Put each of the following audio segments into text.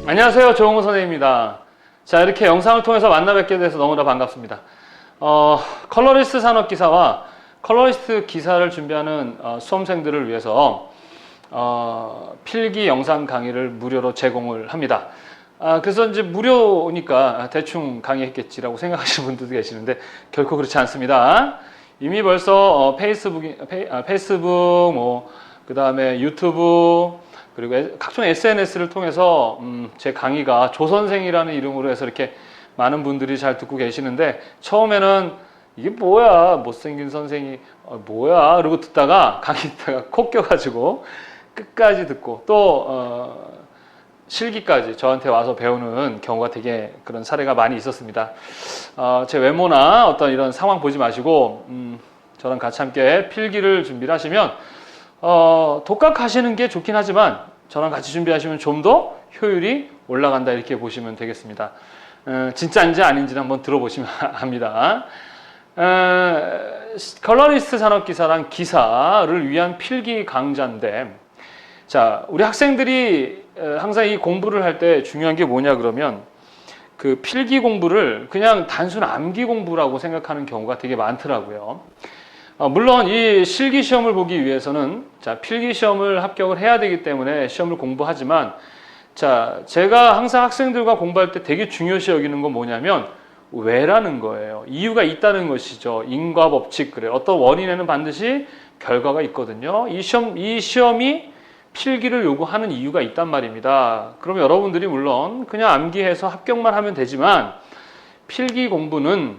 안녕하세요. 조홍호 선생님입니다. 자, 이렇게 영상을 통해서 만나 뵙게 돼서 너무나 반갑습니다. 컬러리스트 산업기사와 컬러리스트 기사를 준비하는 수험생들을 위해서 필기 영상 강의를 무료로 제공을 합니다. 그래서 이제 무료니까 대충 강의했겠지라고 생각하시는 분들도 계시는데 결코 그렇지 않습니다. 이미 벌써 페이스북, 그 다음에 유튜브, 그리고 각종 SNS를 통해서 제 강의가 조선생이라는 이름으로 해서 이렇게 많은 분들이 잘 듣고 계시는데, 처음에는 이게 뭐야, 못생긴 선생이 뭐야 이러고 듣다가 강의 듣다가 코 껴가지고 끝까지 듣고 또 실기까지 저한테 와서 배우는 경우가 되게 그런 사례가 많이 있었습니다. 제 외모나 어떤 이런 상황 보지 마시고 저랑 같이 함께 필기를 준비를 하시면 독학하시는 게 좋긴 하지만 저랑 같이 준비하시면 좀 더 효율이 올라간다, 이렇게 보시면 되겠습니다. 진짜인지 아닌지는 한번 들어보시면 합니다. 컬러리스트 산업기사랑 기사를 위한 필기 강좌인데, 자, 우리 학생들이 항상 이 공부를 할 때 중요한 게 뭐냐 그러면 그 필기 공부를 그냥 단순 암기 공부라고 생각하는 경우가 되게 많더라고요. 물론 이 실기 시험을 보기 위해서는 필기 시험을 합격을 해야 되기 때문에 시험을 공부하지만, 제가 항상 학생들과 공부할 때 되게 중요시 여기는 건 뭐냐면 왜라는 거예요. 이유가 있다는 것이죠. 인과 법칙, 그래. 어떤 원인에는 반드시 결과가 있거든요. 이 시험이 필기를 요구하는 이유가 있단 말입니다. 그럼 여러분들이 물론 그냥 암기해서 합격만 하면 되지만, 필기 공부는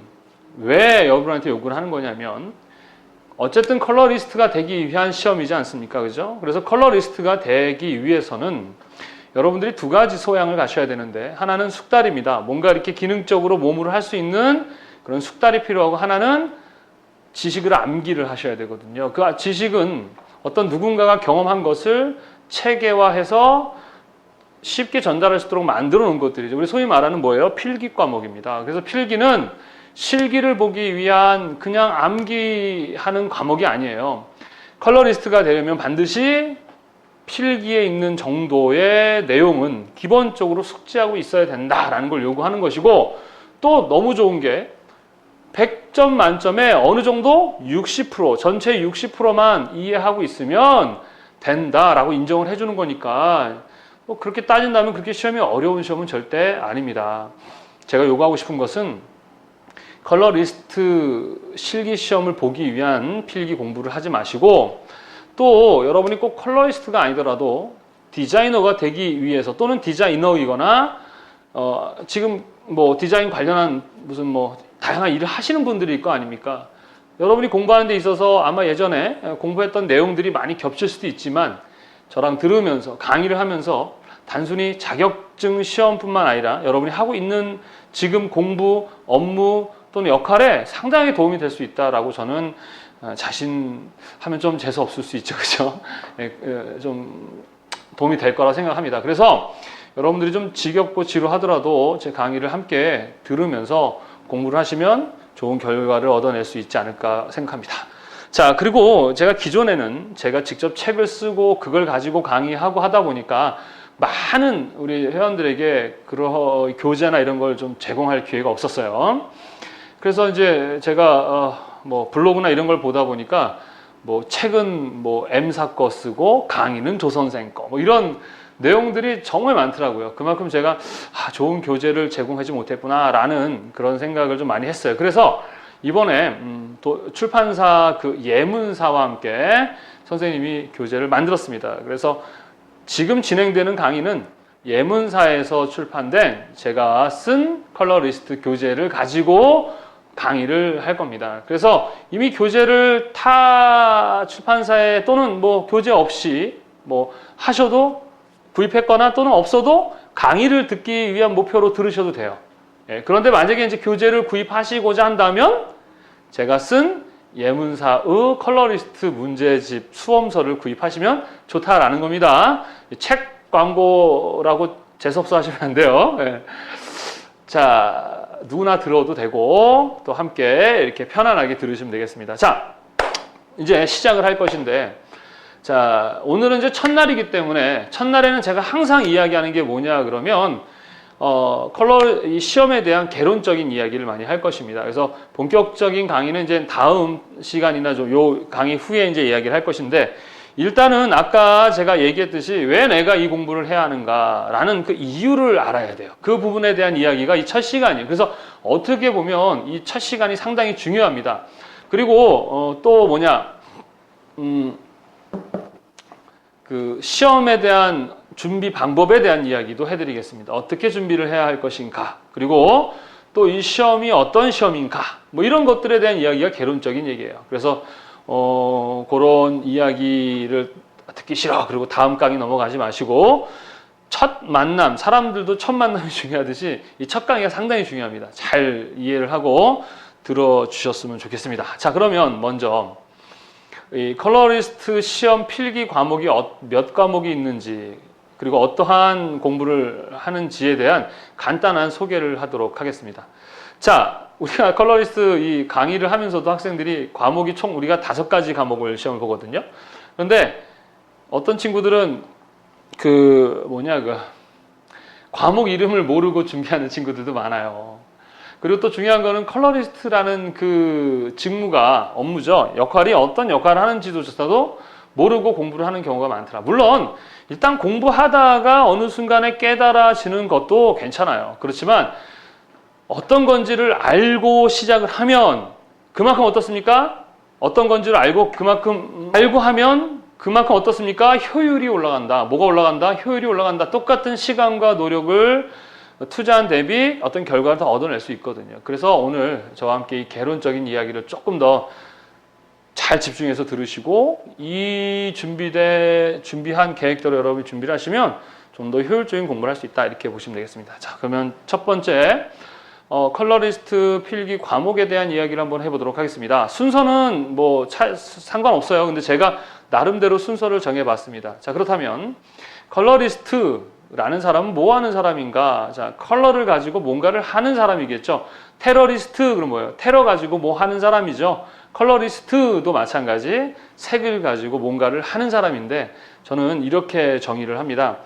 왜 여러분한테 요구를 하는 거냐면, 어쨌든 컬러리스트가 되기 위한 시험이지 않습니까? 그죠? 그래서 컬러리스트가 되기 위해서는 여러분들이 두 가지 소양을 갖춰야 되는데, 하나는 숙달입니다. 뭔가 이렇게 기능적으로 몸으로 할 수 있는 그런 숙달이 필요하고, 하나는 지식을 암기를 하셔야 되거든요. 그 지식은 어떤 누군가가 경험한 것을 체계화해서 쉽게 전달할 수 있도록 만들어 놓은 것들이죠. 우리 소위 말하는 뭐예요? 필기 과목입니다. 그래서 필기는 실기를 보기 위한 그냥 암기하는 과목이 아니에요. 컬러리스트가 되려면 반드시 필기에 있는 정도의 내용은 기본적으로 숙지하고 있어야 된다라는 걸 요구하는 것이고, 또 너무 좋은 게 100점 만점에 어느 정도 60%, 전체 60%만 이해하고 있으면 된다라고 인정을 해주는 거니까, 그렇게 따진다면 그렇게 시험이 어려운 시험은 절대 아닙니다. 제가 요구하고 싶은 것은 컬러리스트 실기 시험을 보기 위한 필기 공부를 하지 마시고, 또 여러분이 꼭 컬러리스트가 아니더라도 디자이너가 되기 위해서, 또는 디자이너이거나 지금 뭐 디자인 관련한 무슨 다양한 일을 하시는 분들이 있을 거 아닙니까? 여러분이 공부하는 데 있어서 아마 예전에 공부했던 내용들이 많이 겹칠 수도 있지만, 저랑 들으면서 강의를 하면서 단순히 자격증 시험뿐만 아니라 여러분이 하고 있는 지금 공부, 업무 또는 역할에 상당히 도움이 될 수 있다라고 저는 자신하면 좀 재수 없을 수 있죠. 그죠? 좀 도움이 될 거라 생각합니다. 그래서 여러분들이 좀 지겹고 지루하더라도 제 강의를 함께 들으면서 공부를 하시면 좋은 결과를 얻어낼 수 있지 않을까 생각합니다. 자, 그리고 제가 기존에는 제가 직접 책을 쓰고 그걸 가지고 강의하고 하다 보니까 많은 우리 회원들에게 그런 교재나 이런 걸 좀 제공할 기회가 없었어요. 그래서 이제 제가 블로그나 이런 걸 보다 보니까 책은 M사 거 쓰고 강의는 조선생 거 이런 내용들이 정말 많더라고요. 그만큼 제가 좋은 교재를 제공하지 못했구나 라는 그런 생각을 좀 많이 했어요. 그래서 이번에 출판사 그 예문사와 함께 선생님이 교재를 만들었습니다. 그래서 지금 진행되는 강의는 예문사에서 출판된 제가 쓴 컬러리스트 교재를 가지고 강의를 할 겁니다. 그래서 이미 교재를 타 출판사에 또는 교재 없이 하셔도, 구입했거나 또는 없어도 강의를 듣기 위한 목표로 들으셔도 돼요. 그런데 만약에 이제 교재를 구입하시고자 한다면 제가 쓴 예문사의 컬러리스트 문제집 수험서를 구입하시면 좋다라는 겁니다. 책 광고라고 재수없어 하시면 안 돼요. 자, 누구나 들어도 되고 또 함께 이렇게 편안하게 들으시면 되겠습니다. 자, 이제 시작을 할 것인데, 자, 오늘은 이제 첫날이기 때문에 첫날에는 제가 항상 이야기하는 게 뭐냐 그러면 이 시험에 대한 개론적인 이야기를 많이 할 것입니다. 그래서 본격적인 강의는 이제 다음 시간이나 요 강의 후에 이제 이야기를 할 것인데, 일단은 아까 제가 얘기했듯이 왜 내가 이 공부를 해야 하는가라는 그 이유를 알아야 돼요. 그 부분에 대한 이야기가 이 첫 시간이에요. 그래서 어떻게 보면 이 첫 시간이 상당히 중요합니다. 그리고 또 뭐냐, 그 시험에 대한 준비 방법에 대한 이야기도 해드리겠습니다. 어떻게 준비를 해야 할 것인가, 그리고 또 이 시험이 어떤 시험인가, 뭐 이런 것들에 대한 이야기가 개론적인 얘기예요. 그래서 그런 이야기를 듣기 싫어, 그리고 다음 강의 넘어가지 마시고, 첫 만남, 사람들도 첫 만남이 중요하듯이 이 첫 강의가 상당히 중요합니다. 잘 이해를 하고 들어주셨으면 좋겠습니다. 자, 그러면 먼저 이 컬러리스트 시험 필기 과목이 몇 과목이 있는지, 그리고 어떠한 공부를 하는지에 대한 간단한 소개를 하도록 하겠습니다. 자, 우리가 컬러리스트 이 강의를 하면서도 학생들이 과목이 총 우리가 5가지 과목을 시험을 보거든요. 그런데 어떤 친구들은 과목 이름을 모르고 준비하는 친구들도 많아요. 그리고 또 중요한 거는 컬러리스트라는 그 직무가, 업무죠. 역할이 어떤 역할을 하는지조차도 모르고 공부를 하는 경우가 많더라. 물론 일단 공부하다가 어느 순간에 깨달아지는 것도 괜찮아요. 그렇지만 어떤 건지를 알고 시작을 하면 그만큼 어떻습니까? 어떤 건지를 알고 하면 그만큼 어떻습니까? 효율이 올라간다. 뭐가 올라간다? 효율이 올라간다. 똑같은 시간과 노력을 투자한 대비 어떤 결과를 더 얻어낼 수 있거든요. 그래서 오늘 저와 함께 이 개론적인 이야기를 조금 더 잘 집중해서 들으시고, 이 준비한 계획대로 여러분이 준비를 하시면 좀 더 효율적인 공부를 할 수 있다, 이렇게 보시면 되겠습니다. 자, 그러면 첫 번째 컬러리스트 필기 과목에 대한 이야기를 한번 해보도록 하겠습니다. 순서는 뭐 상관없어요. 근데 제가 나름대로 순서를 정해봤습니다. 자, 그렇다면 컬러리스트라는 사람은 뭐 하는 사람인가? 자, 컬러를 가지고 뭔가를 하는 사람이겠죠. 테러리스트, 그럼 뭐예요? 테러 가지고 뭐 하는 사람이죠. 컬러리스트도 마찬가지, 색을 가지고 뭔가를 하는 사람인데, 저는 이렇게 정의를 합니다.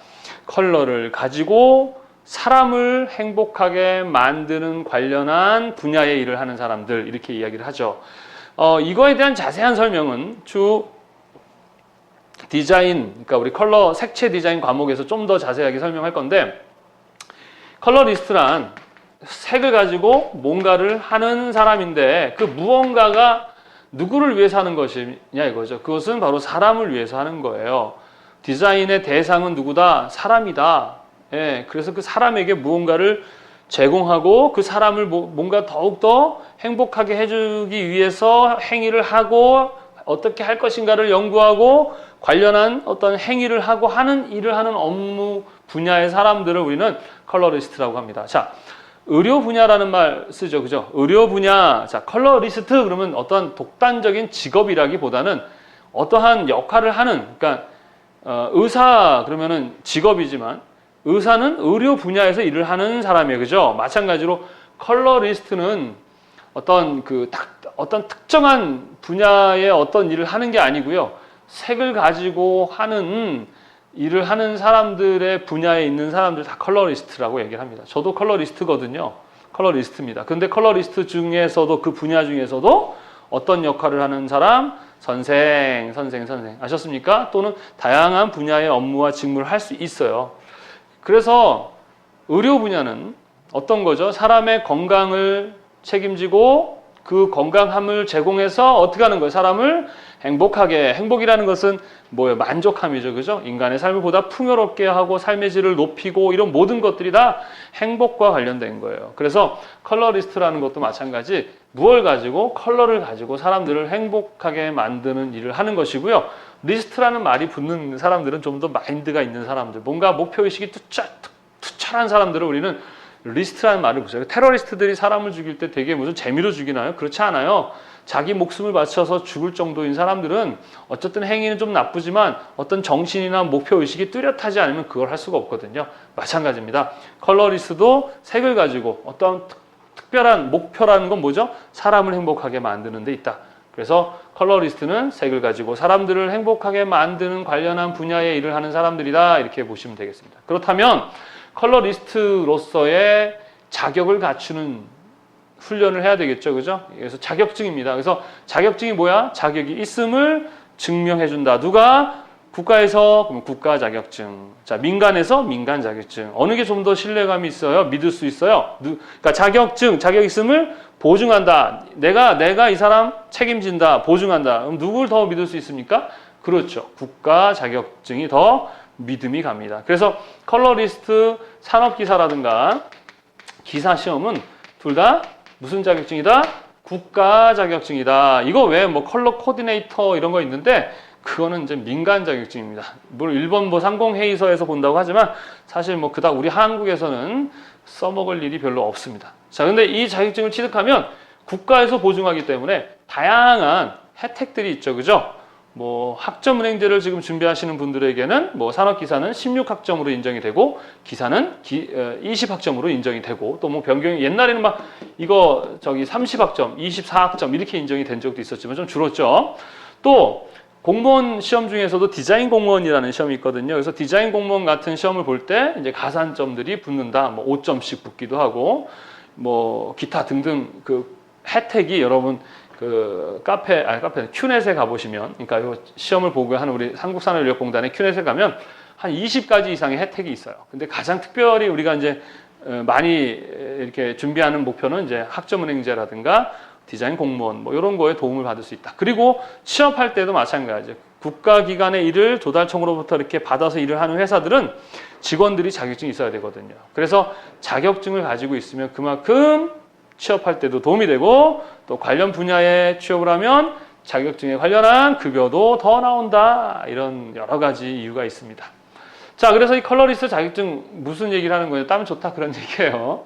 컬러를 가지고 사람을 행복하게 만드는 관련한 분야의 일을 하는 사람들, 이렇게 이야기를 하죠. 이거에 대한 자세한 설명은 디자인, 그러니까 우리 컬러 색채 디자인 과목에서 좀 더 자세하게 설명할 건데, 컬러리스트란 색을 가지고 뭔가를 하는 사람인데, 그 무언가가 누구를 위해서 하는 것이냐 이거죠. 그것은 바로 사람을 위해서 하는 거예요. 디자인의 대상은 누구다? 사람이다. 예, 그래서 그 사람에게 무언가를 제공하고 그 사람을 뭔가 더욱더 행복하게 해주기 위해서 행위를 하고, 어떻게 할 것인가를 연구하고 관련한 어떤 행위를 하고 하는 일을 하는 업무 분야의 사람들을 우리는 컬러리스트라고 합니다. 자, 의료 분야라는 말 쓰죠. 그죠? 의료 분야. 자, 컬러리스트 그러면 어떤 독단적인 직업이라기보다는 어떠한 역할을 하는, 그러니까 의사 그러면은 직업이지만 의사는 의료 분야에서 일을 하는 사람이에요. 그죠? 마찬가지로 컬러리스트는 어떤 특정한 분야의 어떤 일을 하는 게 아니고요. 색을 가지고 하는 일을 하는 사람들의 분야에 있는 사람들 다 컬러리스트라고 얘기를 합니다. 저도 컬러리스트거든요. 컬러리스트입니다. 근데 컬러리스트 중에서도, 그 분야 중에서도 어떤 역할을 하는 사람? 선생 아셨습니까? 또는 다양한 분야의 업무와 직무를 할 수 있어요. 그래서 의료 분야는 어떤 거죠? 사람의 건강을 책임지고 그 건강함을 제공해서 어떻게 하는 거예요? 사람을 행복하게, 행복이라는 것은 뭐예요? 만족함이죠. 그죠? 인간의 삶을 보다 풍요롭게 하고 삶의 질을 높이고, 이런 모든 것들이 다 행복과 관련된 거예요. 그래서 컬러리스트라는 것도 마찬가지, 무엇을 가지고, 컬러를 가지고 사람들을 행복하게 만드는 일을 하는 것이고요. 리스트라는 말이 붙는 사람들은 좀 더 마인드가 있는 사람들, 뭔가 목표의식이 투철한 사람들을 우리는 리스트라는 말을 붙여요. 테러리스트들이 사람을 죽일 때 되게 무슨 재미로 죽이나요? 그렇지 않아요. 자기 목숨을 바쳐서 죽을 정도인 사람들은 어쨌든 행위는 좀 나쁘지만 어떤 정신이나 목표의식이 뚜렷하지 않으면 그걸 할 수가 없거든요. 마찬가지입니다. 컬러리스트도 색을 가지고 어떤 특별한 목표라는 건 뭐죠? 사람을 행복하게 만드는 데 있다. 그래서 컬러리스트는 색을 가지고 사람들을 행복하게 만드는 관련한 분야의 일을 하는 사람들이다. 이렇게 보시면 되겠습니다. 그렇다면 컬러리스트로서의 자격을 갖추는 훈련을 해야 되겠죠. 그죠? 그래서 자격증입니다. 그래서 자격증이 뭐야? 자격이 있음을 증명해준다. 누가? 국가에서 그럼 국가 자격증. 자, 민간에서 민간 자격증. 어느 게 좀 더 신뢰감이 있어요? 믿을 수 있어요? 그러니까 자격증, 자격 있음을 보증한다. 내가 이 사람 책임진다. 보증한다. 그럼 누굴 더 믿을 수 있습니까? 그렇죠. 국가 자격증이 더 믿음이 갑니다. 그래서 컬러리스트, 산업기사라든가 기사 시험은 둘 다 무슨 자격증이다? 국가 자격증이다. 이거 왜 뭐 컬러 코디네이터 이런 거 있는데 그거는 이제 민간 자격증입니다. 물론 일본 뭐 상공회의소에서 본다고 하지만 사실 뭐 그닥 우리 한국에서는 써먹을 일이 별로 없습니다. 자, 근데 이 자격증을 취득하면 국가에서 보증하기 때문에 다양한 혜택들이 있죠. 그죠? 뭐 학점은행제를 지금 준비하시는 분들에게는 뭐 산업기사는 16학점으로 인정이 되고 기사는 20학점으로 인정이 되고 또 뭐 변경이 옛날에는 막 이거 30학점, 24학점 이렇게 인정이 된 적도 있었지만 좀 줄었죠. 또 공무원 시험 중에서도 디자인 공무원이라는 시험이 있거든요. 그래서 디자인 공무원 같은 시험을 볼 때 이제 가산점들이 붙는다. 뭐 5점씩 붙기도 하고 뭐 기타 등등 그 혜택이 여러분 그 큐넷에 가보시면, 그러니까 이 시험을 보고 하는 우리 한국산업인력공단의 큐넷에 가면 한 20가지 이상의 혜택이 있어요. 근데 가장 특별히 우리가 이제 많이 이렇게 준비하는 목표는 이제 학점은행제라든가 디자인 공무원 뭐 이런 거에 도움을 받을 수 있다. 그리고 취업할 때도 마찬가지죠. 국가기관의 일을 조달청으로부터 이렇게 받아서 일을 하는 회사들은 직원들이 자격증이 있어야 되거든요. 그래서 자격증을 가지고 있으면 그만큼 취업할 때도 도움이 되고 또 관련 분야에 취업을 하면 자격증에 관련한 급여도 더 나온다. 이런 여러 가지 이유가 있습니다. 자, 그래서 이 컬러리스트 자격증 무슨 얘기를 하는 거예요? 따면 좋다 그런 얘기예요.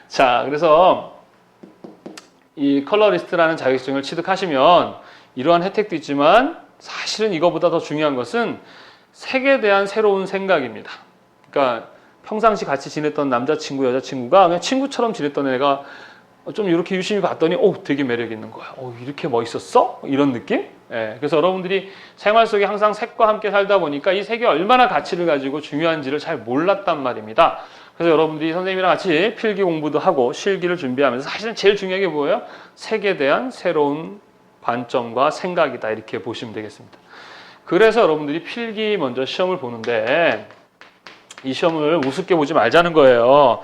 자, 그래서 이 컬러리스트라는 자격증을 취득하시면 이러한 혜택도 있지만 사실은 이거보다 더 중요한 것은 색에 대한 새로운 생각입니다. 그러니까 평상시 같이 지냈던 남자친구, 여자친구가 그냥 친구처럼 지냈던 애가 좀 이렇게 유심히 봤더니 되게 매력 있는 거야. 이렇게 멋있었어? 이런 느낌? 예, 그래서 여러분들이 생활 속에 항상 색과 함께 살다 보니까 이 색이 얼마나 가치를 가지고 중요한지를 잘 몰랐단 말입니다. 그래서 여러분들이 선생님이랑 같이 필기 공부도 하고 실기를 준비하면서 사실은 제일 중요한 게 뭐예요? 색에 대한 새로운 관점과 생각이다. 이렇게 보시면 되겠습니다. 그래서 여러분들이 필기 먼저 시험을 보는데 이 시험을 우습게 보지 말자는 거예요.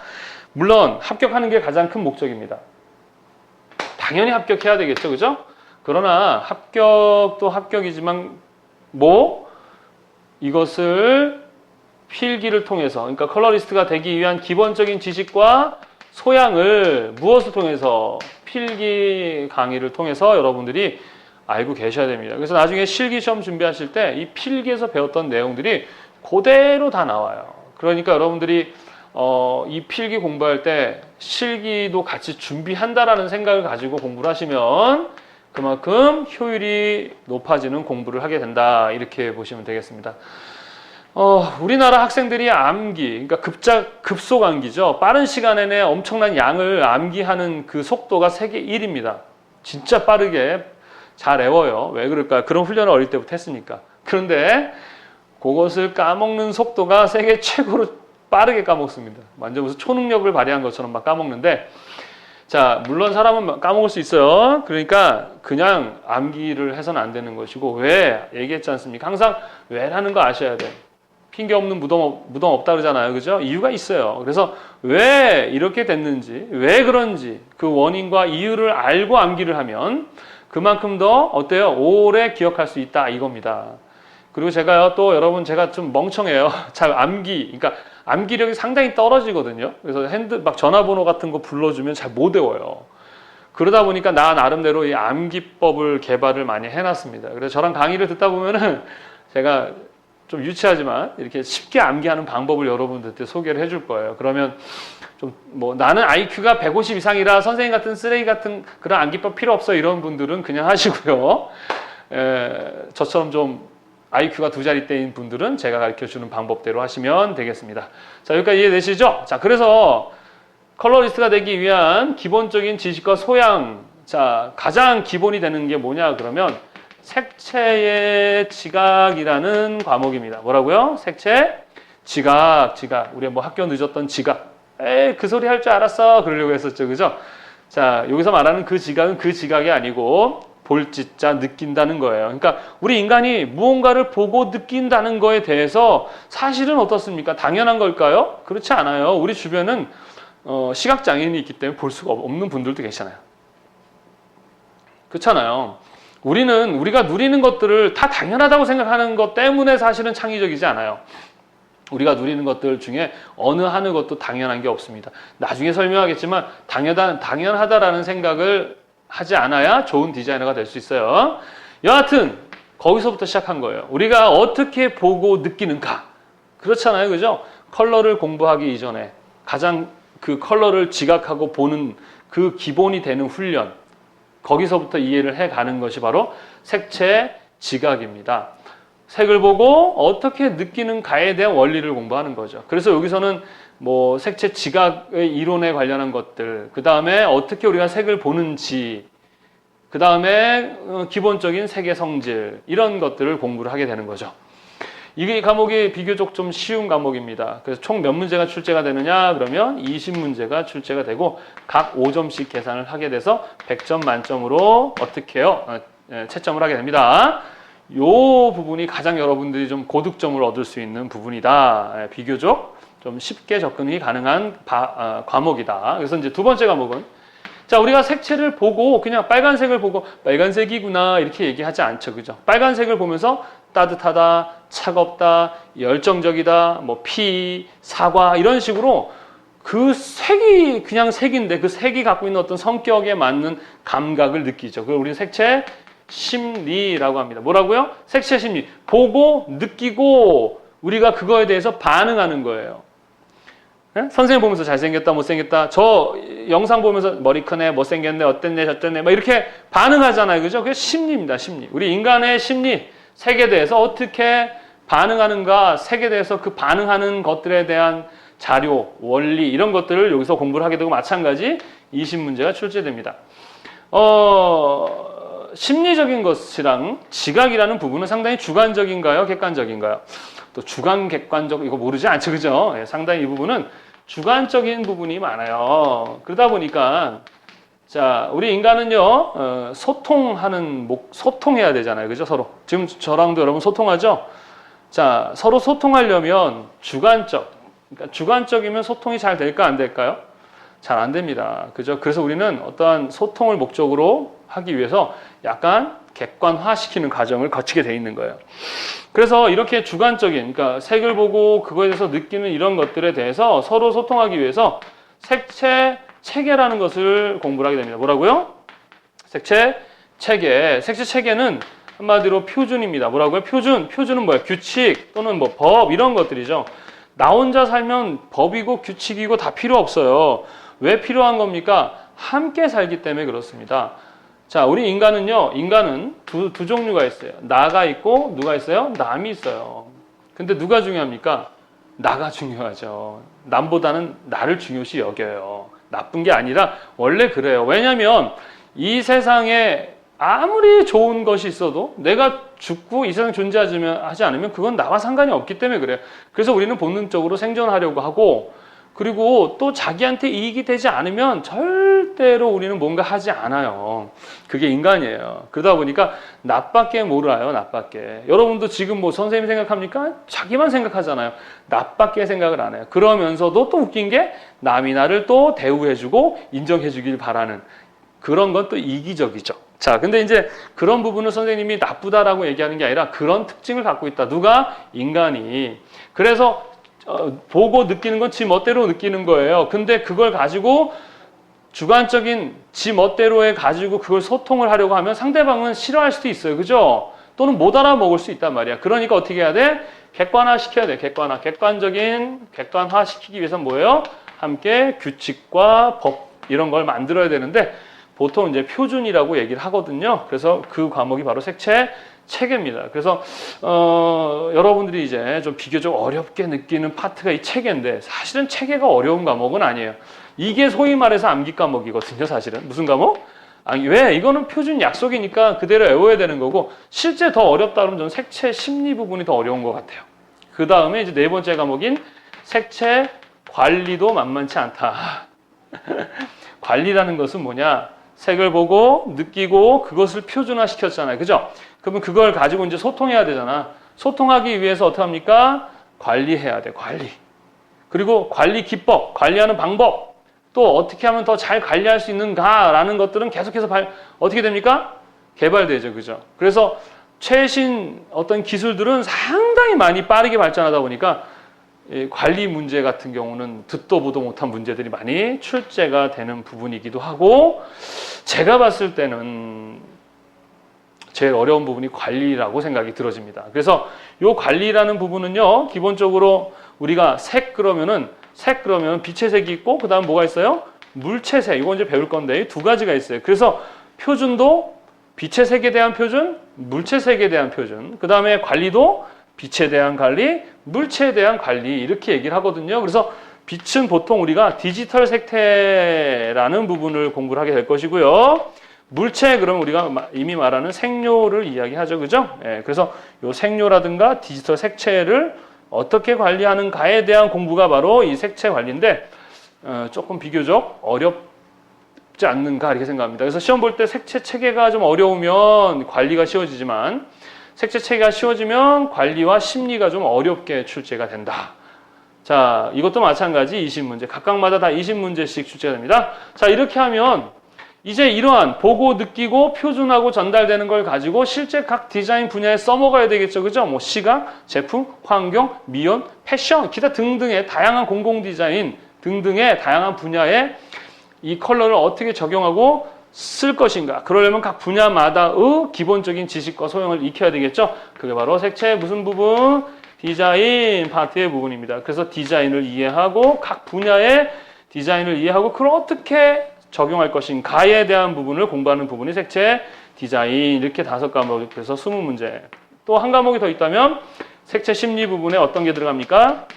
물론 합격하는 게 가장 큰 목적입니다. 당연히 합격해야 되겠죠. 그죠? 그러나 합격도 합격이지만 이것을 필기를 통해서, 그러니까 컬러리스트가 되기 위한 기본적인 지식과 소양을 무엇을 통해서? 필기 강의를 통해서 여러분들이 알고 계셔야 됩니다. 그래서 나중에 실기 시험 준비하실 때 이 필기에서 배웠던 내용들이 그대로 다 나와요. 그러니까 여러분들이 이 필기 공부할 때 실기도 같이 준비한다라는 생각을 가지고 공부를 하시면 그만큼 효율이 높아지는 공부를 하게 된다. 이렇게 보시면 되겠습니다. 우리나라 학생들이 암기, 그러니까 급속 암기죠. 빠른 시간에 내 엄청난 양을 암기하는 그 속도가 세계 1위입니다. 진짜 빠르게 잘 외워요. 왜 그럴까요? 그런 훈련을 어릴 때부터 했으니까. 그런데 그것을 까먹는 속도가 세계 최고로 빠르게 까먹습니다. 완전 무슨 초능력을 발휘한 것처럼 막 까먹는데, 자, 물론 사람은 까먹을 수 있어요. 그러니까 그냥 암기를 해서는 안 되는 것이고, 왜? 얘기했지 않습니까? 항상 왜라는 거 아셔야 돼요. 핑계 없는 무덤 없다 그러잖아요. 그죠? 이유가 있어요. 그래서 왜 이렇게 됐는지, 왜 그런지 그 원인과 이유를 알고 암기를 하면 그만큼 더 어때요? 오래 기억할 수 있다 이겁니다. 그리고 제가요, 또 여러분 제가 좀 멍청해요. 잘 그러니까 암기력이 상당히 떨어지거든요. 그래서 막 전화번호 같은 거 불러주면 잘 못 외워요. 그러다 보니까 나 나름대로 이 암기법을 개발을 많이 해놨습니다. 그래서 저랑 강의를 듣다 보면은 제가 좀 유치하지만 이렇게 쉽게 암기하는 방법을 여러분들한테 소개를 해줄 거예요. 그러면 좀 나는 IQ가 150 이상이라 선생님 같은 쓰레기 같은 그런 암기법 필요 없어 이런 분들은 그냥 하시고요. 저처럼 좀 IQ가 2자릿대인 분들은 제가 가르쳐주는 방법대로 하시면 되겠습니다. 자, 여기까지 이해되시죠? 자, 그래서 컬러리스트가 되기 위한 기본적인 지식과 소양, 자, 가장 기본이 되는 게 뭐냐 그러면 색채의 지각이라는 과목입니다. 뭐라고요? 색채, 지각. 우리 뭐 학교 늦었던 지각. 에이, 그 소리 할 줄 알았어. 그러려고 했었죠. 그죠? 자, 여기서 말하는 그 지각은 그 지각이 아니고 볼짓자 느낀다는 거예요. 그러니까 우리 인간이 무언가를 보고 느낀다는 거에 대해서 사실은 어떻습니까? 당연한 걸까요? 그렇지 않아요. 우리 주변은 시각장애인이 있기 때문에 볼 수가 없는 분들도 계시잖아요. 그렇잖아요. 우리가 누리는 것들을 다 당연하다고 생각하는 것 때문에 사실은 창의적이지 않아요. 우리가 누리는 것들 중에 어느 하는 것도 당연한 게 없습니다. 나중에 설명하겠지만 당연하다라는 생각을 하지 않아야 좋은 디자이너가 될 수 있어요. 여하튼 거기서부터 시작한 거예요. 우리가 어떻게 보고 느끼는가. 그렇잖아요. 그죠? 컬러를 공부하기 이전에 가장 그 컬러를 지각하고 보는 그 기본이 되는 훈련. 거기서부터 이해를 해가는 것이 바로 색채 지각입니다. 색을 보고 어떻게 느끼는가에 대한 원리를 공부하는 거죠. 그래서 여기서는 뭐 색채 지각의 이론에 관련한 것들, 그 다음에 어떻게 우리가 색을 보는지, 그 다음에 기본적인 색의 성질, 이런 것들을 공부를 하게 되는 거죠. 이 과목이 비교적 좀 쉬운 과목입니다. 그래서 총 몇 문제가 출제가 되느냐 그러면 20문제가 출제가 되고 각 5점씩 계산을 하게 돼서 100점 만점으로 어떻게 해요? 채점을 하게 됩니다. 이 부분이 가장 여러분들이 좀 고득점을 얻을 수 있는 부분이다. 비교적 좀 쉽게 접근이 가능한 과목이다. 그래서 이제 두 번째 과목은 자, 우리가 색채를 보고 그냥 빨간색을 보고 빨간색이구나 이렇게 얘기하지 않죠. 그죠? 빨간색을 보면서 따뜻하다, 차갑다, 열정적이다, 뭐 피, 사과 이런 식으로 그 색이 그냥 색인데 그 색이 갖고 있는 어떤 성격에 맞는 감각을 느끼죠. 그걸 우리는 색채 심리라고 합니다. 뭐라고요? 색채 심리. 보고 느끼고 우리가 그거에 대해서 반응하는 거예요. 네? 선생님 보면서 잘생겼다, 못생겼다. 저 영상 보면서 머리 크네, 못생겼네, 어땠네, 저땠네. 막 이렇게 반응하잖아요. 그죠? 그게 심리입니다. 심리. 우리 인간의 심리, 색에 대해서 어떻게 반응하는가, 색에 대해서 그 반응하는 것들에 대한 자료, 원리 이런 것들을 여기서 공부를 하게 되고 마찬가지 20문제가 출제됩니다. 심리적인 것이랑 지각이라는 부분은 상당히 주관적인가요? 객관적인가요? 또 주관, 객관적 이거 모르지 않죠? 그죠? 예, 상당히 이 부분은 주관적인 부분이 많아요. 그러다 보니까 자, 우리 인간은요, 소통해야 되잖아요. 그죠? 서로. 지금 저랑도 여러분 소통하죠? 자, 서로 소통하려면 그러니까 주관적이면 소통이 잘 될까, 안 될까요? 잘 안 됩니다. 그죠? 그래서 우리는 어떠한 소통을 목적으로 하기 위해서 약간 객관화시키는 과정을 거치게 돼 있는 거예요. 그래서 이렇게 주관적인, 그러니까 색을 보고 그거에 대해서 느끼는 이런 것들에 대해서 서로 소통하기 위해서 색채 체계라는 것을 공부를 하게 됩니다. 뭐라고요? 색채 체계. 색채 체계는 한마디로 표준입니다. 뭐라고요? 표준은 뭐야? 규칙 또는 뭐 법 이런 것들이죠. 나 혼자 살면 법이고 규칙이고 다 필요 없어요. 왜 필요한 겁니까? 함께 살기 때문에 그렇습니다. 자, 우리 인간은 두 종류가 있어요. 나가 있고 누가 있어요? 남이 있어요. 근데 누가 중요합니까? 나가 중요하죠. 남보다는 나를 중요시 여겨요. 나쁜 게 아니라 원래 그래요. 왜냐하면 이 세상에 아무리 좋은 것이 있어도 내가 죽고 이 세상에 존재하지 않으면 그건 나와 상관이 없기 때문에 그래요. 그래서 우리는 본능적으로 생존하려고 하고 그리고 또 자기한테 이익이 되지 않으면 절대로 우리는 뭔가 하지 않아요. 그게 인간이에요. 그러다 보니까 나밖에 몰라요. 나밖에. 여러분도 지금 뭐 선생님 생각합니까? 자기만 생각하잖아요. 나밖에 생각을 안 해요. 그러면서도 또 웃긴 게 남이 나를 또 대우해주고 인정해주길 바라는 그런 건 또 이기적이죠. 자, 근데 이제 그런 부분을 선생님이 나쁘다라고 얘기하는 게 아니라 그런 특징을 갖고 있다. 누가? 인간이. 그래서 보고 느끼는 건 지 멋대로 느끼는 거예요. 근데 그걸 가지고 주관적인 지 멋대로에 가지고 그걸 소통을 하려고 하면 상대방은 싫어할 수도 있어요. 그죠? 또는 못 알아먹을 수 있단 말이야. 그러니까 어떻게 해야 돼? 객관화 시켜야 돼. 객관화 시키기 위해서는 뭐예요? 함께 규칙과 법 이런 걸 만들어야 되는데 보통 이제 표준이라고 얘기를 하거든요. 그래서 그 과목이 바로 색채 체계입니다. 그래서 여러분들이 이제 좀 비교적 어렵게 느끼는 파트가 이 체계인데 사실은 체계가 어려운 과목은 아니에요. 이게 소위 말해서 암기 과목이거든요. 사실은 무슨 과목? 아니, 왜? 이거는 표준 약속이니까 그대로 외워야 되는 거고, 실제 더 어렵다 그러면 저는 색채 심리 부분이 더 어려운 것 같아요. 그 다음에 이제 네 번째 과목인 색채 관리도 만만치 않다. 관리라는 것은 뭐냐? 색을 보고 느끼고 그것을 표준화 시켰잖아요. 그죠? 그러면 그걸 가지고 이제 소통해야 되잖아. 소통하기 위해서 어떻게 합니까? 관리해야 돼, 관리. 그리고 관리 기법, 관리하는 방법, 또 어떻게 하면 더 잘 관리할 수 있는가라는 것들은 계속해서 어떻게 됩니까? 개발되죠. 그죠? 그래서 최신 어떤 기술들은 상당히 많이 빠르게 발전하다 보니까 관리 문제 같은 경우는 듣도 보도 못한 문제들이 많이 출제가 되는 부분이기도 하고, 제가 봤을 때는 제일 어려운 부분이 관리라고 생각이 들어집니다. 그래서 이 관리라는 부분은요, 기본적으로 우리가 색 그러면 빛의 색이 있고, 그 다음 뭐가 있어요? 물체색. 이거 이제 배울 건데 이 두 가지가 있어요. 그래서 표준도 빛의 색에 대한 표준, 물체색에 대한 표준, 그 다음에 관리도 빛에 대한 관리, 물체에 대한 관리, 이렇게 얘기를 하거든요. 그래서 빛은 보통 우리가 디지털 색태라는 부분을 공부를 하게 될 것이고요. 물체, 그러면 우리가 이미 말하는 색료를 이야기하죠. 그죠? 예, 그래서 이 색료라든가 디지털 색채를 어떻게 관리하는가에 대한 공부가 바로 이 색채 관리인데, 조금 비교적 어렵지 않는가 이렇게 생각합니다. 그래서 시험 볼 때 색채 체계가 좀 어려우면 관리가 쉬워지지만, 색채 체계가 쉬워지면 관리와 심리가 좀 어렵게 출제가 된다. 자, 이것도 마찬가지 20문제. 각각마다 다 20문제씩 출제가 됩니다. 자, 이렇게 하면 이제 이러한 보고, 느끼고, 표준하고 전달되는 걸 가지고 실제 각 디자인 분야에 써먹어야 되겠죠. 그죠? 뭐 시각, 제품, 환경, 미연, 패션, 기타 등등의 다양한 공공 디자인 등등의 다양한 분야에 이 컬러를 어떻게 적용하고 쓸 것인가. 그러려면 각 분야마다의 기본적인 지식과 소양을 익혀야 되겠죠. 그게 바로 색채의 무슨 부분? 디자인 파트의 부분입니다. 그래서 디자인을 이해하고 각 분야의 디자인을 이해하고 그걸 어떻게 적용할 것인가에 대한 부분을 공부하는 부분이 색채 디자인. 이렇게 5과목, 그래서 20문제. 또 한 과목이 더 있다면 색채 심리 부분에 어떤 게 들어갑니까?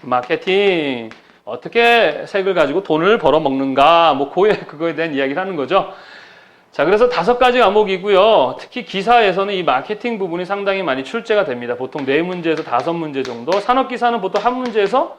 마케팅. 어떻게 색을 가지고 돈을 벌어먹는가, 뭐 그거에 대한 이야기를 하는 거죠. 자, 그래서 5가지 과목이고요. 특히 기사에서는 이 마케팅 부분이 상당히 많이 출제가 됩니다. 보통 4문제에서 5문제 정도, 산업기사는 보통 1문제에서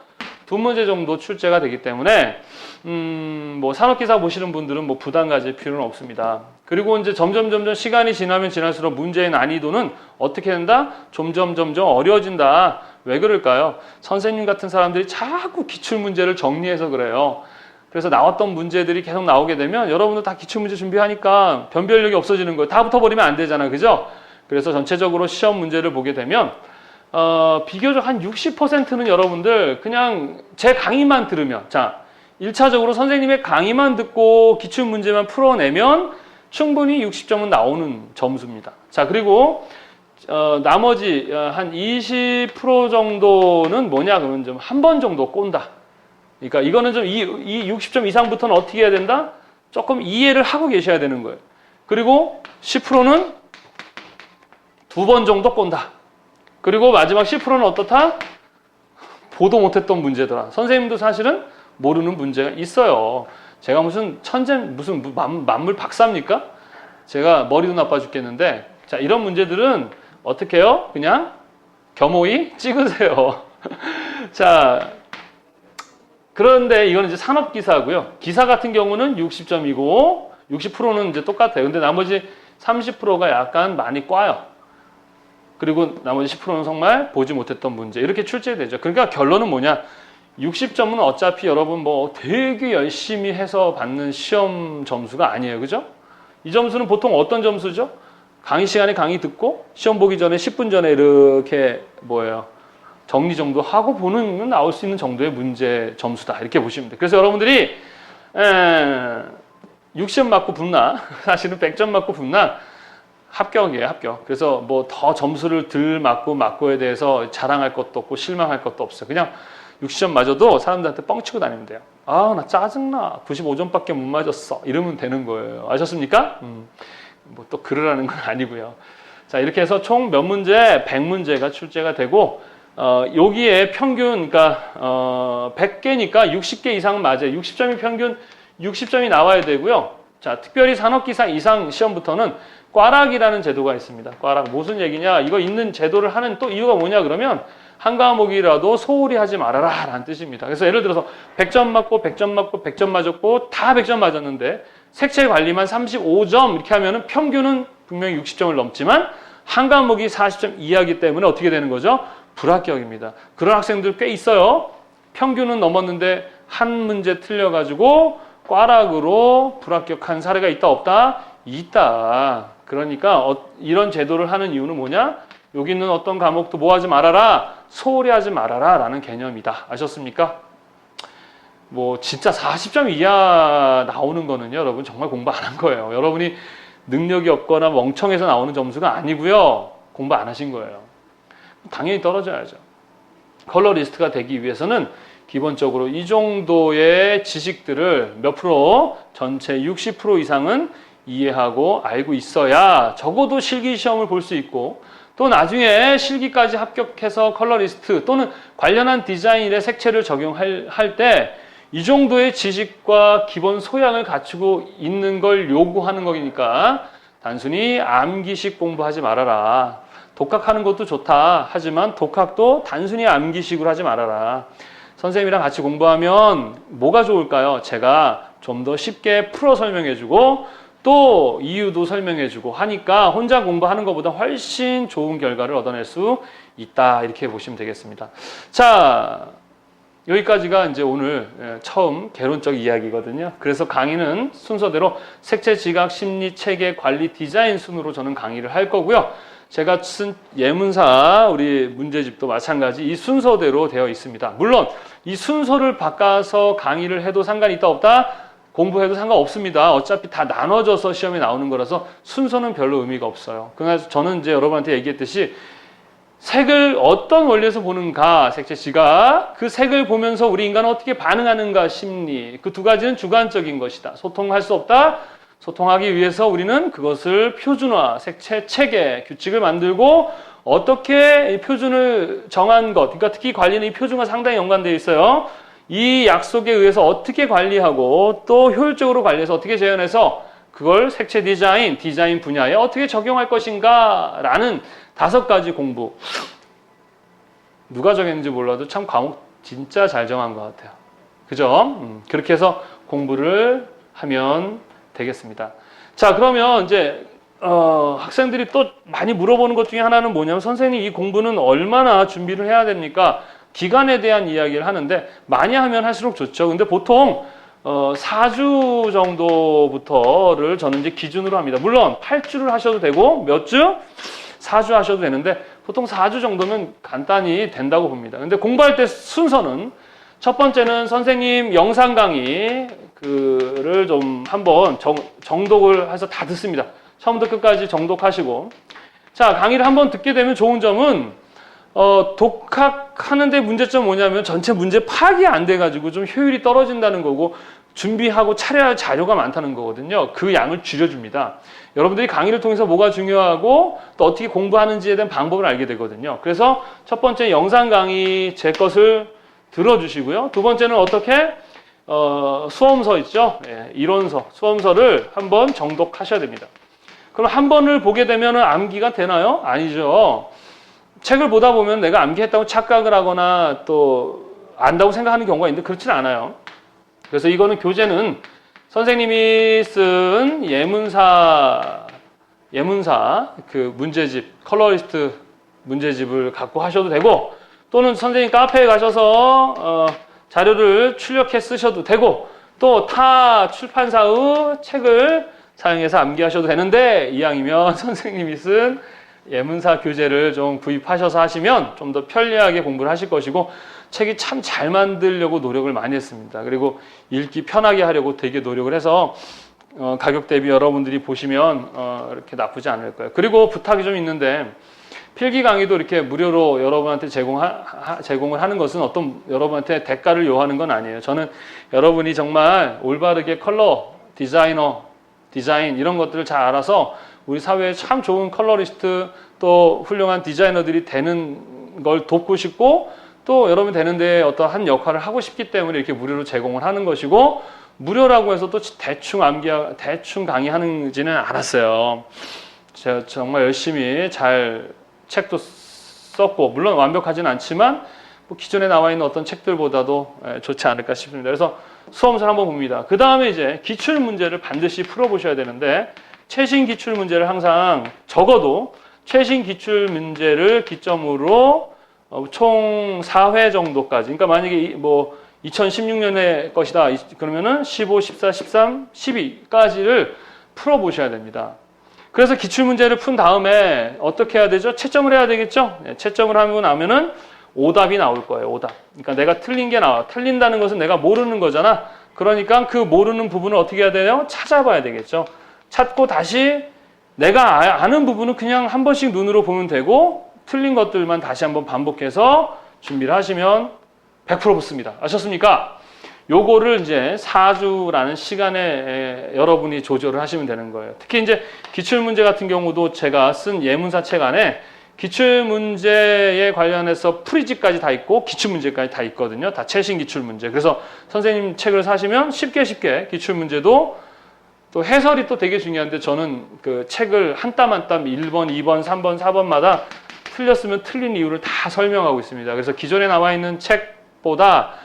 2문제 정도 출제가 되기 때문에 뭐 산업기사 보시는 분들은 뭐 부담 가질 필요는 없습니다. 그리고 이제 점점 시간이 지나면 지날수록 문제의 난이도는 어떻게 된다? 점점 어려워진다. 왜 그럴까요? 선생님 같은 사람들이 자꾸 기출문제를 정리해서 그래요. 그래서 나왔던 문제들이 계속 나오게 되면 여러분들 다 기출문제 준비하니까 변별력이 없어지는 거예요. 다 붙어버리면 안 되잖아. 그죠? 그래서 전체적으로 시험 문제를 보게 되면 비교적 한 60%는 여러분들 그냥 제 강의만 들으면, 자, 1차적으로 선생님의 강의만 듣고 기출문제만 풀어내면 충분히 60점은 나오는 점수입니다. 자, 그리고 나머지 한 20% 정도는 뭐냐 그러면 좀 한 번 정도 꼰다. 그러니까 이거는 좀 이 60점 이상부터는 어떻게 해야 된다? 조금 이해를 하고 계셔야 되는 거예요. 그리고 10%는 2번 정도 꼰다. 그리고 마지막 10%는 어떻다? 보도 못했던 문제더라. 선생님도 사실은 모르는 문제가 있어요. 제가 무슨 천재, 무슨 만물 박사입니까? 제가 머리도 나빠 죽겠는데, 자, 이런 문제들은 어떻게 해요? 그냥 겸허히 찍으세요. 자, 그런데 이건 이제 산업기사고요. 기사 같은 경우는 60점이고 60%는 이제 똑같아요. 근데 나머지 30%가 약간 많이 꽈요. 그리고 나머지 10%는 정말 보지 못했던 문제. 이렇게 출제되죠. 그러니까 결론은 뭐냐? 60점은 어차피 여러분 뭐 되게 열심히 해서 받는 시험 점수가 아니에요. 그죠? 이 점수는 보통 어떤 점수죠? 강의 시간에 강의 듣고 시험 보기 전에 10분 전에 이렇게 정리 정도 하고 보는 나올 수 있는 정도의 문제 점수다. 이렇게 보시면 돼요. 그래서 여러분들이 60점 맞고 붙나? 사실은 100점 맞고 붙나? 합격이에요, 합격. 그래서 뭐 더 점수를 덜 맞고에 대해서 자랑할 것도 없고 실망할 것도 없어요. 그냥 60점 맞아도 사람들한테 뻥치고 다니면 돼요. 아, 나 짜증나. 95점밖에 못 맞았어. 이러면 되는 거예요. 아셨습니까? 뭐 또 그러라는 건 아니고요. 자, 이렇게 해서 총 몇 문제? 100문제가 출제가 되고, 여기에 평균, 그러니까 100개니까 60개 이상은 맞아요. 60점이 평균 60점이 나와야 되고요. 자, 특별히 산업기사 이상 시험부터는 꽈락이라는 제도가 있습니다. 꽈락 무슨 얘기냐? 이거 있는 제도를 하는 또 이유가 뭐냐 그러면 한 과목이라도 소홀히 하지 말아라 라는 뜻입니다. 그래서 예를 들어서 100점 맞고 100점 맞고 100점 맞았고 다 100점 맞았는데 색채 관리만 35점 이렇게 하면은 평균은 분명히 60점을 넘지만 한 과목이 40점 이하이기 때문에 어떻게 되는 거죠? 불합격입니다. 그런 학생들 꽤 있어요. 평균은 넘었는데 한 문제 틀려가지고 꽈락으로 불합격한 사례가 있다 없다? 있다. 그러니까 이런 제도를 하는 이유는 뭐냐? 여기 있는 어떤 과목도 뭐 하지 말아라? 소홀히 하지 말아라 라는 개념이다. 아셨습니까? 뭐 진짜 40점 이하 나오는 거는요, 여러분 정말 공부 안 한 거예요. 여러분이 능력이 없거나 멍청해서 나오는 점수가 아니고요. 공부 안 하신 거예요. 당연히 떨어져야죠. 컬러리스트가 되기 위해서는 기본적으로 이 정도의 지식들을 몇 프로? 전체 60% 이상은 이해하고 알고 있어야 적어도 실기 시험을 볼 수 있고 또 나중에 실기까지 합격해서 컬러리스트 또는 관련한 디자인의 색채를 적용할 때 이 정도의 지식과 기본 소양을 갖추고 있는 걸 요구하는 거니까 단순히 암기식 공부하지 말아라. 독학하는 것도 좋다. 하지만 독학도 단순히 암기식으로 하지 말아라. 선생님이랑 같이 공부하면 뭐가 좋을까요? 제가 좀 더 쉽게 풀어 설명해주고 또 이유도 설명해주고 하니까 혼자 공부하는 것보다 훨씬 좋은 결과를 얻어낼 수 있다. 이렇게 보시면 되겠습니다. 자, 여기까지가 이제 오늘 처음 개론적 이야기거든요. 그래서 강의는 순서대로 색채, 지각, 심리, 체계, 관리, 디자인 순으로 저는 강의를 할 거고요. 제가 쓴 예문사 우리 문제집도 마찬가지 이 순서대로 되어 있습니다. 물론 이 순서를 바꿔서 강의를 해도 상관이 있다 없다? 공부해도 상관없습니다. 어차피 다 나눠져서 시험에 나오는 거라서 순서는 별로 의미가 없어요. 그래서 저는 이제 여러분한테 얘기했듯이 색을 어떤 원리에서 보는가, 색채, 지각, 그 색을 보면서 우리 인간은 어떻게 반응하는가, 심리, 그 두 가지는 주관적인 것이다. 소통할 수 없다. 소통하기 위해서 우리는 그것을 표준화, 색채, 체계, 규칙을 만들고 어떻게 표준을 정한 것, 그러니까 특히 관리는 이 표준과 상당히 연관되어 있어요. 이 약속에 의해서 어떻게 관리하고 또 효율적으로 관리해서 어떻게 재현해서 그걸 색채 디자인 분야에 어떻게 적용할 것인가 라는 5가지 공부. 누가 정했는지 몰라도 참 과목 진짜 잘 정한 것 같아요. 그죠? 그렇게 해서 공부를 하면 되겠습니다. 자, 그러면 이제 학생들이 또 많이 물어보는 것 중에 하나는 뭐냐면 선생님 이 공부는 얼마나 준비를 해야 됩니까? 기간에 대한 이야기를 하는데 많이 하면 할수록 좋죠. 근데 보통 4주 정도부터를 저는 이제 기준으로 합니다. 물론 8주를 하셔도 되고 몇 주? 4주 하셔도 되는데 보통 4주 정도면 간단히 된다고 봅니다. 근데 공부할 때 순서는 첫 번째는 선생님 영상 강의를 좀 한번 정독을 해서 다 듣습니다. 처음부터 끝까지 정독하시고 자, 강의를 한번 듣게 되면 좋은 점은 독학하는데 문제점 뭐냐면 전체 문제 파악이 안 돼가지고 좀 효율이 떨어진다는 거고 준비하고 차려야 할 자료가 많다는 거거든요. 그 양을 줄여줍니다. 여러분들이 강의를 통해서 뭐가 중요하고 또 어떻게 공부하는지에 대한 방법을 알게 되거든요. 그래서 첫 번째 영상 강의 제 것을 들어주시고요. 두 번째는 어떻게 수험서 있죠? 예, 이론서, 수험서를 한번 정독하셔야 됩니다. 그럼 한 번을 보게 되면 암기가 되나요? 아니죠. 책을 보다 보면 내가 암기했다고 착각을 하거나 또 안다고 생각하는 경우가 있는데 그렇지는 않아요. 그래서 이거는 교재는 선생님이 쓴 예문사 그 문제집, 컬러리스트 문제집을 갖고 하셔도 되고 또는 선생님 카페에 가셔서 자료를 출력해 쓰셔도 되고 또 타 출판사의 책을 사용해서 암기하셔도 되는데 이왕이면 선생님이 쓴 예문사 교재를 좀 구입하셔서 하시면 좀 더 편리하게 공부를 하실 것이고 책이 참 잘 만들려고 노력을 많이 했습니다. 그리고 읽기 편하게 하려고 되게 노력을 해서 가격 대비 여러분들이 보시면 이렇게 나쁘지 않을 거예요. 그리고 부탁이 좀 있는데 필기 강의도 이렇게 무료로 여러분한테 제공을 하는 것은 어떤 여러분한테 대가를 요하는 건 아니에요. 저는 여러분이 정말 올바르게 컬러, 디자인 이런 것들을 잘 알아서 우리 사회에 참 좋은 컬러리스트 또 훌륭한 디자이너들이 되는 걸 돕고 싶고 또 여러분이 되는데 어떤 한 역할을 하고 싶기 때문에 이렇게 무료로 제공을 하는 것이고 무료라고 해서 또 대충 강의하는지는 않았어요. 제가 정말 열심히 잘 책도 썼고, 물론 완벽하진 않지만 뭐 기존에 나와 있는 어떤 책들보다도 좋지 않을까 싶습니다. 그래서 수험서를 한번 봅니다. 그 다음에 이제 기출 문제를 반드시 풀어보셔야 되는데, 최신 기출 문제를 항상 적어도 최신 기출 문제를 기점으로 총 4회 정도까지, 그러니까 만약에 뭐 2016년의 것이다 그러면은 15, 14, 13, 12까지를 풀어보셔야 됩니다. 그래서 기출문제를 푼 다음에 어떻게 해야 되죠? 채점을 해야 되겠죠? 채점을 하고 나면은 오답이 나올 거예요. 오답. 그러니까 내가 틀린 게 나와. 틀린다는 것은 내가 모르는 거잖아. 그러니까 그 모르는 부분을 어떻게 해야 돼요? 찾아봐야 되겠죠. 찾고 다시 내가 아는 부분은 그냥 한 번씩 눈으로 보면 되고, 틀린 것들만 다시 한번 반복해서 준비를 하시면 100% 붙습니다. 아셨습니까? 요거를 이제 4주라는 시간에 여러분이 조절을 하시면 되는 거예요. 특히 이제 기출문제 같은 경우도 제가 쓴 예문사 책 안에 기출문제에 관련해서 풀이집까지 다 있고 기출문제까지 다 있거든요. 다 최신 기출문제. 그래서 선생님 책을 사시면 쉽게 기출문제도, 또 해설이 또 되게 중요한데, 저는 그 책을 한 땀 한 땀 1번, 2번, 3번, 4번마다 틀렸으면 틀린 이유를 다 설명하고 있습니다. 그래서 기존에 나와 있는 책보다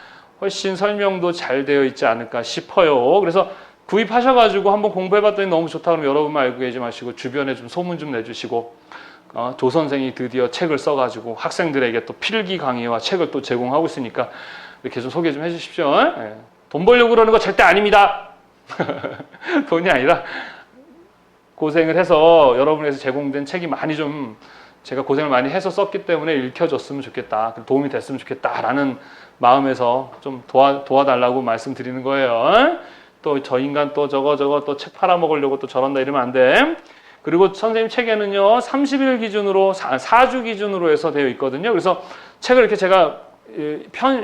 훨씬 설명도 잘 되어 있지 않을까 싶어요. 그래서 구입하셔가지고 한번 공부해봤더니 너무 좋다 그러면 여러분만 알고 계지 마시고 주변에 좀 소문 좀 내주시고, 조 선생이 드디어 책을 써가지고 학생들에게 또 필기 강의와 책을 또 제공하고 있으니까 이렇게 좀 소개 좀 해주십시오. 네. 돈 벌려고 그러는 거 절대 아닙니다. 돈이 아니라 고생을 해서 여러분에서 제공된 책이 많이 좀, 제가 고생을 많이 해서 썼기 때문에 읽혀졌으면 좋겠다, 도움이 됐으면 좋겠다라는 마음에서 좀 도와달라고 말씀드리는 거예요. 또 저 인간 또 저거 또 책 팔아먹으려고 또 저런다 이러면 안 돼. 그리고 선생님 책에는요 30일 기준으로 4주 기준으로 해서 되어 있거든요. 그래서 책을 이렇게 제가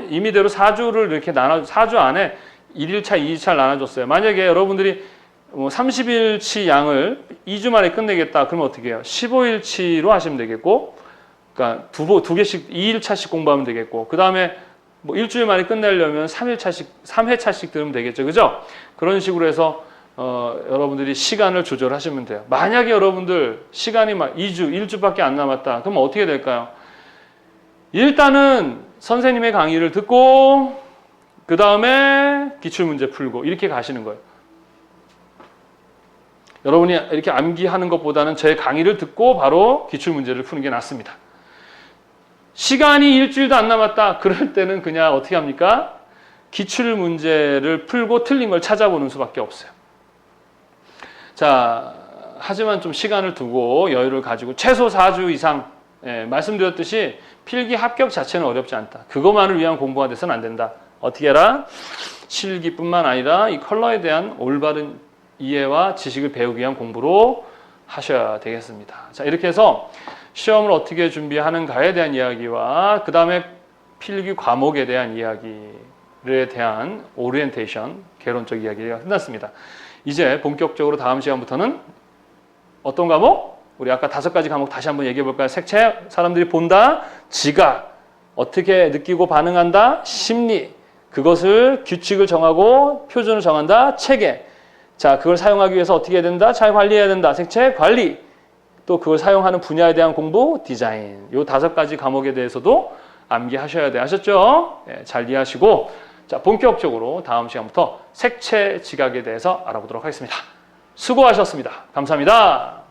임의대로 4주를 이렇게 4주 안에 1일차, 2일차를 나눠줬어요. 만약에 여러분들이 30일치 양을 2주 만에 끝내겠다 그러면 어떻게 해요? 15일치로 하시면 되겠고, 그러니까 두 개씩 2일차씩 공부하면 되겠고, 그 다음에 뭐 일주일 만에 끝내려면 3회차씩 들으면 되겠죠. 그죠? 그런 식으로 해서 여러분들이 시간을 조절하시면 돼요. 만약에 여러분들 시간이 막 2주, 1주밖에 안 남았다. 그럼 어떻게 될까요? 일단은 선생님의 강의를 듣고 그 다음에 기출문제 풀고 이렇게 가시는 거예요. 여러분이 이렇게 암기하는 것보다는 제 강의를 듣고 바로 기출문제를 푸는 게 낫습니다. 시간이 일주일도 안 남았다. 그럴 때는 그냥 어떻게 합니까? 기출문제를 풀고 틀린 걸 찾아보는 수밖에 없어요. 자, 하지만 좀 시간을 두고 여유를 가지고 최소 4주 이상, 말씀드렸듯이 필기 합격 자체는 어렵지 않다. 그것만을 위한 공부가 돼서는 안 된다. 어떻게 해라? 실기뿐만 아니라 이 컬러에 대한 올바른 이해와 지식을 배우기 위한 공부로 하셔야 되겠습니다. 자, 이렇게 해서 시험을 어떻게 준비하는가에 대한 이야기와 그 다음에 필기 과목에 대한 이야기에 대한 오리엔테이션, 개론적 이야기가 끝났습니다. 이제 본격적으로 다음 시간부터는 어떤 과목? 우리 아까 5가지 과목 다시 한번 얘기해 볼까요? 색채, 사람들이 본다, 지각, 어떻게 느끼고 반응한다, 심리, 그것을 규칙을 정하고 표준을 정한다, 체계. 자, 그걸 사용하기 위해서 어떻게 해야 된다? 잘 관리해야 된다. 색채, 관리. 또 그걸 사용하는 분야에 대한 공부, 디자인. 요 5가지 과목에 대해서도 암기하셔야 돼. 아셨죠? 잘 이해하시고, 자, 본격적으로 다음 시간부터 색채 지각에 대해서 알아보도록 하겠습니다. 수고하셨습니다. 감사합니다.